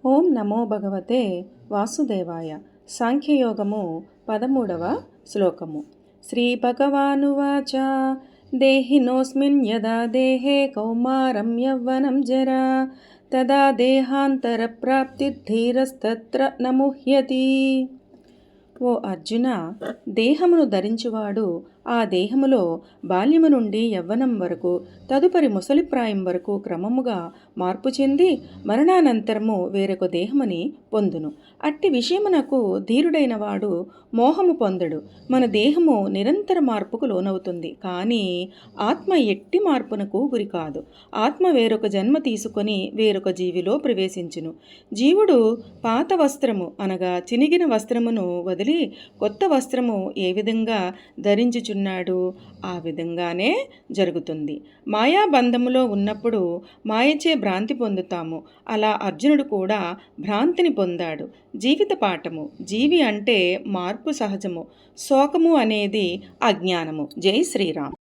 ఓం నమో భగవతే వాసుదేవాయ. సాంఖ్యయోగము 13వ శ్లోకము. శ్రీ భగవానువాచ దేహినోస్మిన్ యదా దేహే కౌమారం యవ్వనం జరా తదా దేహాంతర ప్రాప్తిర్ధీరస్తత్ర నముహ్యతి. ఓ అర్జున, దేహమును ధరించువాడు ఆ దేహములో బాల్యము నుండి యవ్వనం వరకు, తదుపరి ముసలిప్రాయం వరకు క్రమముగా మార్పు చెంది మరణానంతరము వేరొక దేహముని పొందును. అట్టి విషయమునకు ధీరుడైన వాడు మోహము పొందడు. మన దేహము నిరంతర మార్పుకు లోనవుతుంది, కానీ ఆత్మ ఎట్టి మార్పునకు గురి కాదు. ఆత్మ వేరొక జన్మ తీసుకొని వేరొక జీవిలో ప్రవేశించును. జీవుడు పాత వస్త్రము అనగా చినిగిన వస్త్రమును వదిలి కొత్త వస్త్రము ఏ విధంగా ధరించుచున్నాడు, ఆ విధంగానే జరుగుతుంది. మాయాబంధములో ఉన్నప్పుడు మాయచే భ్రాంతి పొందుతాము. అలా అర్జునుడు కూడా భ్రాంతిని పొందాడు. జీవిత పాఠము. జీవి అంటే మార్పు సహజము, శోకము అనేది అజ్ఞానము. జై శ్రీరామ్.